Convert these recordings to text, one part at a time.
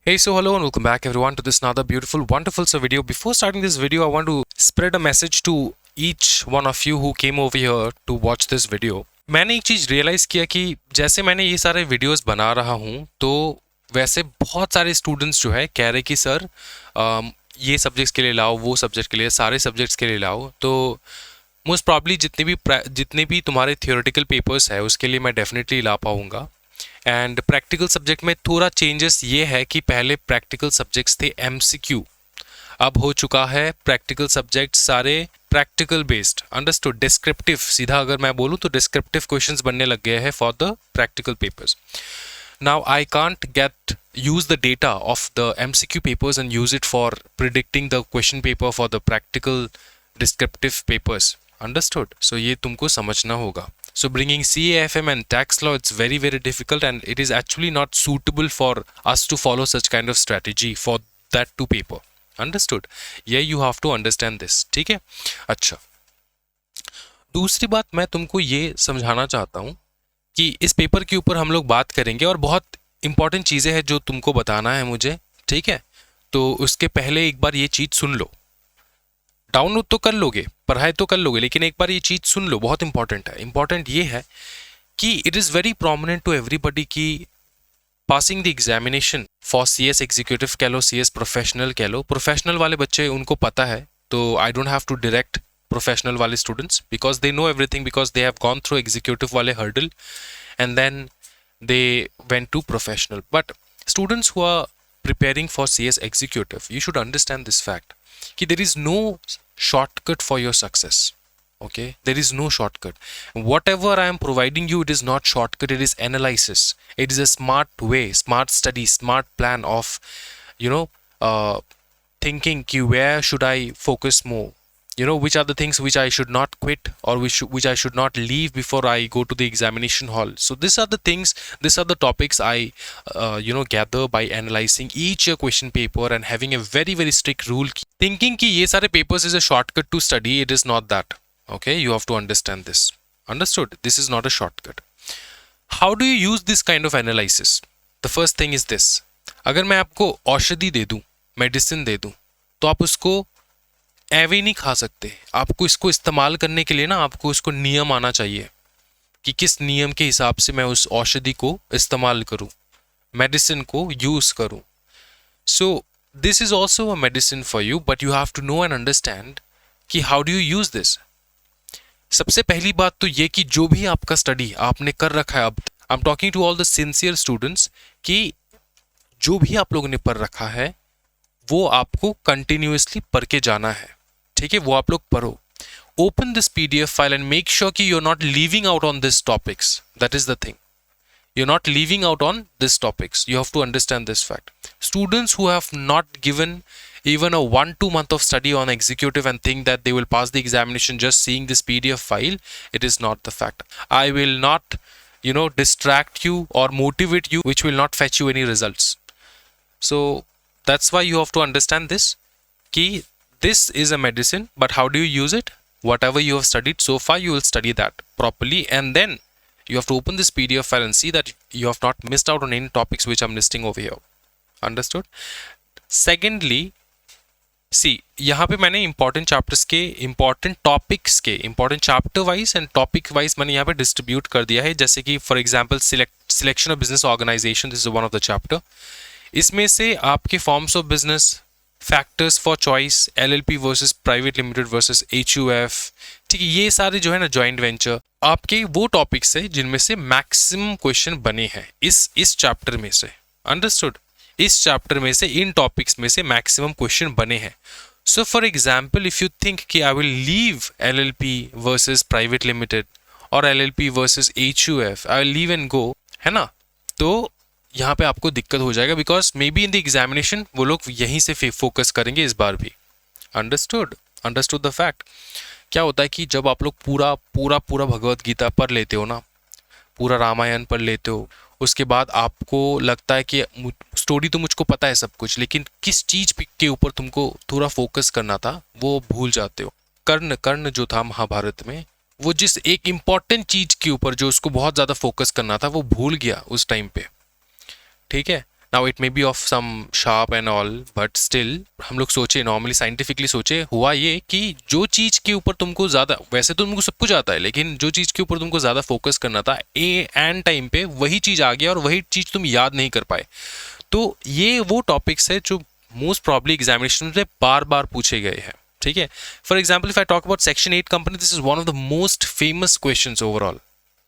Hey, so hello and welcome back everyone to this another beautiful, wonderful video. Before starting this video, I want to spread a message to each one of you who came over here to watch this video. मैंने एक चीज़ realise किया कि जैसे मैंने ये सारे videos बना रहा हूँ तो वैसे बहुत सारे स्टूडेंट्स जो है कह रहे कि सर ये सब्जेक्ट्स के लिए लाओ, वो सब्जेक्ट के लिए, सारे सब्जेक्ट्स के लिए लाओ। तो मोस्ट प्रॉब्ली जितने भी तुम्हारे थियोरेटिकल पेपर्स है उसके लिए मैं डेफिनेटली ला पाऊँगा। एंड प्रैक्टिकल सब्जेक्ट में थोड़ा चेंजेस ये है कि पहले प्रैक्टिकल सब्जेक्ट्स थे एमसीक्यू, अब हो चुका है प्रैक्टिकल सब्जेक्ट सारे प्रैक्टिकल बेस्ड। अंडरस्टूड? डिस्क्रिप्टिव, सीधा अगर मैं बोलूँ तो डिस्क्रिप्टिव क्वेश्चंस बनने लग गए हैं for the practical papers. Now I can't use the data of the MCQ papers and use it for predicting the question paper for the practical descriptive papers. Understood? So ये तुमको समझना होगा. So bringing CAFM and tax law, it's very very difficult and it is actually not suitable for us to follow such kind of strategy for that two paper. Understood? Yeah, you have to understand this. ठीक है? अच्छा, दूसरी बात मैं तुमको ये समझाना चाहता हूँ कि इस पेपर के ऊपर हम लोग बात करेंगे और बहुत इंपॉर्टेंट चीज़ें हैं जो तुमको बताना है मुझे, ठीक है? तो उसके पहले एक बार ये चीज़ सुन लो। डाउनलोड तो कर लोगे, पढ़ाई तो कर लोगे, लेकिन एक बार ये चीज़ सुन लो, बहुत इंपॉर्टेंट है। इंपॉर्टेंट ये है कि it is very prominent to everybody कि passing the examination for CS executive कह लो, CS प्रोफेशनल कह लो। प्रोफेशनल वाले बच्चे उनको पता है, तो I don't have to direct professional वाले students because they know everything, because they have gone through executive वाले hurdle and then they went to professional. But students who are preparing for CS executive, you should understand this fact कि there is no shortcut for your success. Okay, there is no shortcut. Whatever I am providing you, it is not shortcut, it is analysis. It is a smart way, smart study, smart plan of thinking कि where should I focus more, which are the things which I should not quit or which I should not leave before I go to the examination hall. So these are the things, these are the topics I gather by analyzing each question paper and having a very very strict rule, thinking कि ये सारे papers is a shortcut to study. It is not that. Okay, you have to understand this. Understood? This is not a shortcut. How do you use this kind of analysis? The first thing is this. अगर मैं आपको औषधि दे दूं, medicine दे दूं, तो आप उसको ऐवे नहीं खा सकते। आपको इसको इस्तेमाल करने के लिए ना आपको उसको नियम आना चाहिए कि किस नियम के हिसाब से मैं उस औषधि को इस्तेमाल करूं, मेडिसिन को यूज करूं। So this is also a medicine for you, but you have to know and understand कि how do you use this. सबसे पहली बात तो ये कि जो भी आपका स्टडी आपने कर रखा है, अब I am talking to all the sincere students, कि जो भी आप लोगों ने पढ़ रखा है वो आपको कंटिन्यूअसली पढ़ के जाना है। ठीक है, वो आप लोग पढ़ो। Open this PDF file and make sure कि you are not leaving out on this topics. That is the thing, you're not leaving out on these topics. You have to understand this fact. Students who have not given even a 1-2 month of study on executive and think that they will pass the examination just seeing this PDF file, it is not the fact. I will not distract you or motivate you which will not fetch you any results. So that's why you have to understand this key. This is a medicine, but how do you use it? Whatever you have studied so far, you will study that properly, and then you have to open this PDF file and see that you have not missed out on any topics which I'm listing over here. Understood? Secondly, see, यहाँ पे मैंने important chapters के, important topics के, important chapter wise and topic wise मैंने यहाँ पे distribute कर दिया है। जैसे कि for example selection of business organization, this is one of the chapter. इसमें से आपके forms of business, factors for choice, LLP versus private limited versus HUF, ठीक है, ये सारे जो है ना जॉइंट वेंचर, आपके वो टॉपिक्स है जिनमें से मैक्सिमम क्वेश्चन बने हैं इस चैप्टर में से। अंडरस्टूड? इस चैप्टर में से, इन टॉपिक्स में से मैक्सिमम क्वेश्चन बने हैं। So for example, if you think कि I will leave LLP versus private limited और LLP versus HUF, I will leave and go, है ना, तो यहाँ पे आपको दिक्कत हो जाएगा, because maybe in the examination वो लोग यहीं से फोकस करेंगे इस बार भी। Understood the fact. क्या होता है कि जब आप लोग पूरा भगवत गीता पढ़ लेते हो ना, पूरा रामायण पढ़ लेते हो, उसके बाद आपको लगता है कि स्टोरी तो मुझको पता है सब कुछ, लेकिन किस चीज के ऊपर तुमको थोड़ा फोकस करना था वो भूल जाते हो। कर्ण जो था महाभारत में, वो जिस एक इंपॉर्टेंट चीज के ऊपर जो उसको बहुत ज्यादा फोकस करना था वो भूल गया उस टाइम पे। ठीक है, now it may be of some sharp and all, but still हम लोग सोचे, नॉर्मली साइंटिफिकली सोचे, हुआ ये कि जो चीज़ के ऊपर तुमको ज़्यादा, वैसे तो तुमको सब कुछ आता है, लेकिन जो चीज़ के ऊपर तुमको ज़्यादा फोकस करना था ए एंड टाइम पे वही चीज़ आ गया और वही चीज़ तुम याद नहीं कर पाए। तो ये वो टॉपिक्स है जो मोस्ट प्रॉब्ली एग्जामिनेशन में बार बार पूछे गए हैं, ठीक है। For example if I talk about section 8 company, this is one of the most famous question overall,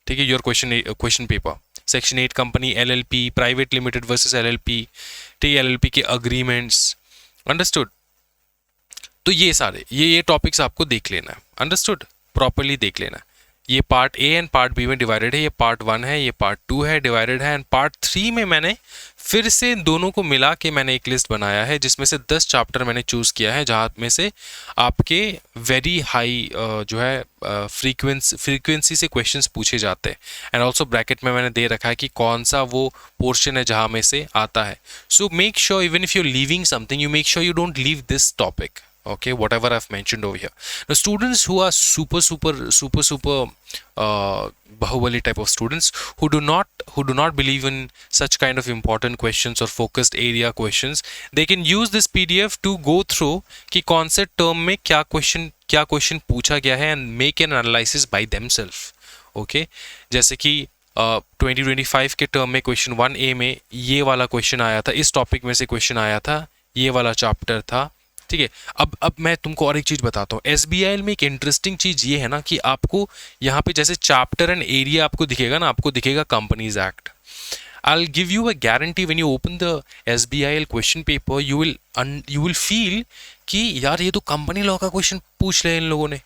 ठीक है। Your question paper section 8 company, LLP, private limited versus LLP, ठीक है, एलएलपी के अग्रीमेंट्स, अंडरस्टूड। तो ये सारे ये टॉपिक्स आपको देख लेना है, अंडरस्टूड, प्रॉपरली देख लेना है। ये part A and part B में डिवाइडेड है, ये पार्ट 1 है, ये पार्ट 2 है, डिवाइडेड है, एंड पार्ट 3 में मैंने फिर से इन दोनों को मिला के मैंने एक लिस्ट बनाया है जिसमें से 10 चैप्टर मैंने चूज़ किया है, जहाँ में से आपके वेरी हाई जो है फ्रीक्वेंसी से क्वेश्चंस पूछे जाते हैं। एंड ऑल्सो ब्रैकेट में मैंने दे रखा है कि कौन सा वो पोर्शन है जहाँ में से आता है। So make sure even if you are leaving something, you make sure you don't leave this topic, okay, whatever I've mentioned over here. Now students who are super bahubali type of students who do not believe in such kind of important questions or focused area questions, they can use this PDF to go through कि कौन से term में क्या question पूछा गया है and make an analysis by themselves, okay। जैसे कि 2025 के टर्म में क्वेश्चन 1A में ये वाला क्वेश्चन आया था, इस टॉपिक में से क्वेश्चन आया था, ये वाला चैप्टर था, ठीक है। अब मैं तुमको और एक चीज़ बताता हूँ। एसबीआईएल में एक इंटरेस्टिंग चीज़ ये है ना कि आपको यहाँ पे जैसे चैप्टर एंड एरिया आपको दिखेगा ना, आपको दिखेगा companies act. I'll give you a guarantee when you open the SBIL question paper, you will feel कि यार ये तो कंपनी लॉ का क्वेश्चन पूछ रहे हैं इन लोगों ने,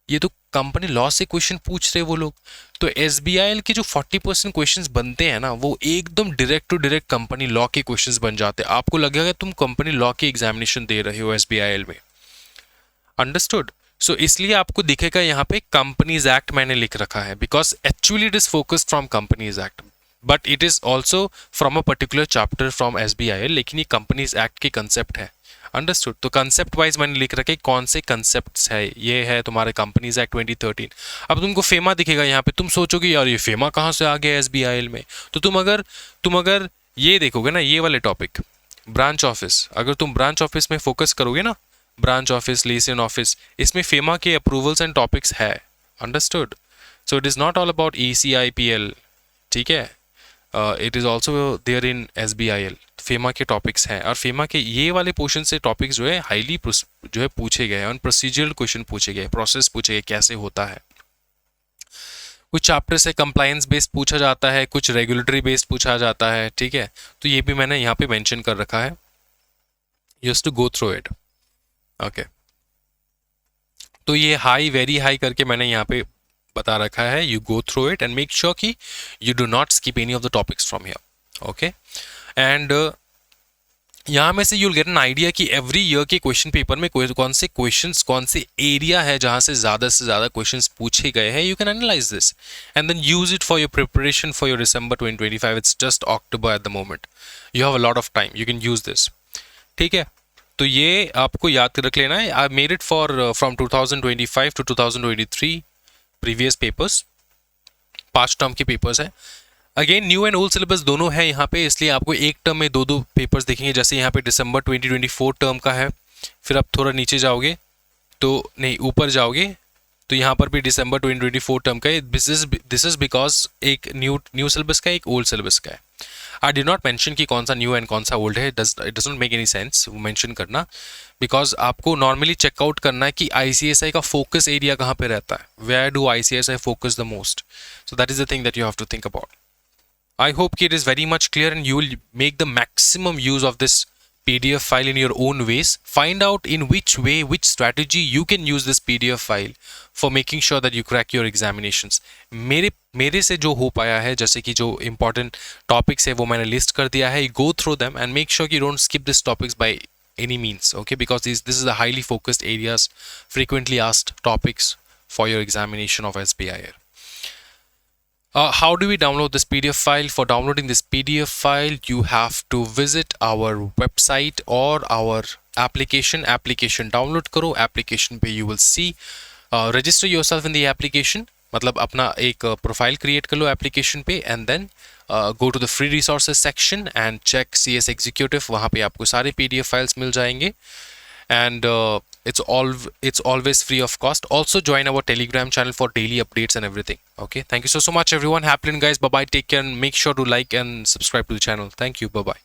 ये तो कंपनी लॉ से क्वेश्चन पूछ रहे वो लोग। तो एसबीआईएल के जो 40% क्वेश्चंस बनते हैं ना, वो एकदम direct to direct company law के क्वेश्चंस बन जाते हैं। आपको लगेगा तुम कंपनी लॉ की एग्जामिनेशन दे रहे हो एसबीआईएल में, अंडरस्टूड। सो इसलिए आपको दिखेगा यहाँ पे कंपनीज एक्ट मैंने लिख रखा है, because actually it is focused from companies act, but it is also from a particular chapter from SBIL, लेकिन ये कंपनीज एक्ट के कंसेप्ट है, अंडरस्टूड। तो कंसेप्ट वाइज मैंने लिख रखे कौन से कंसेप्ट्स है, ये है तुम्हारे कंपनीज एक्ट 2013। अब तुमको फेमा दिखेगा यहाँ पे, तुम सोचोगे यार ये फेमा कहाँ से आ गया एसबीआईएल में। तो तुम अगर ये देखोगे ना, ये वाले टॉपिक ब्रांच ऑफिस, अगर तुम ब्रांच ऑफिस में फोकस करोगे ना, ब्रांच ऑफिस, लिसन ऑफिस, इसमें फेमा के अप्रूवल्स एंड टॉपिक्स है, understood. So it is not all about ECIPL, ठीक है, it is also there in SBIL। FEMA के टॉपिक्स हैं, और फेमा के ये वाले पोर्शन से टॉपिक्स जो है हाईली जो है पूछे गए हैं, और प्रोसीजरल क्वेश्चन पूछे गए, प्रोसेस पूछे गए, कैसे होता है। कुछ चैप्टर से कंप्लायंस बेस्ड पूछा जाता है, कुछ रेगुलेटरी बेस्ड पूछा जाता है, ठीक है। तो ये भी मैंने यहाँ पे मेंशन कर रखा है, just to go through it, okay. तो ये हाई, वेरी हाई करके मैंने यहाँ पे बता रखा है, you go through it and make sure कि you do not skip any of the topics from here, okay. And यहाँ में से यूल गेट एन आइडिया कि एवरी ईयर के क्वेश्चन पेपर में कौन से क्वेश्चंस, कौन से एरिया है जहाँ से ज़्यादा क्वेश्चंस पूछे गए हैं। You can analyse this and then use it for your preparation for your December 2025। It's just October at the moment, you have a lot of time, you can use this, ठीक है। तो ये आपको याद रख लेना है। I made it for from 2025 to 2023 previous papers, 5 term के पेपर्स हैं। Again new and old syllabus दोनों है यहाँ पे, इसलिए आपको एक टर्म में दो पेपर्स दिखेंगे। जैसे यहाँ पे December 2024 टर्म का है, फिर आप थोड़ा नीचे जाओगे तो नहीं, ऊपर जाओगे तो यहाँ पर भी December 2024 टर्म का है। दिस इज बिकॉज एक न्यू सिलेबस का है, एक ओल्ड सिलेबस का है। आई डिड नॉट मेंशन कि कौन सा न्यू एंड कौन सा ओल्ड है, it doesn't make any sense वो मेंशन करना, बिकॉज आपको नॉर्मली चेकआउट करना है कि ICSI का फोकस एरिया कहाँ पे रहता है, where do ICSI focus the most. So that is the thing that you have to think about. I hope it is very much clear and you will make the maximum use of this PDF file in your own ways. Find out in which way, which strategy you can use this PDF file for making sure that you crack your examinations. मेरे से जो हो पाया है, जैसे कि जो important topics है वो मैंने list कर दिया है, go through them and make sure you don't skip these topics by any means, okay? Because this is the highly focused areas, frequently asked topics for your examination of SBIR. How do we download this PDF file? For downloading this PDF file, you have to visit our website or our application. Application download karo, application पे you will see, register yourself in the application. मतलब अपना एक profile create कर लो application पे, and then go to the free resources section and check CS executive, वहाँ पे आपको सारे PDF फाइल्स मिल जाएंगे, and it's always free of cost. Also join our Telegram channel for daily updates and everything. Okay, thank you so much everyone. Happy guys, bye bye, take care, and make sure to like and subscribe to the channel. Thank you, bye bye.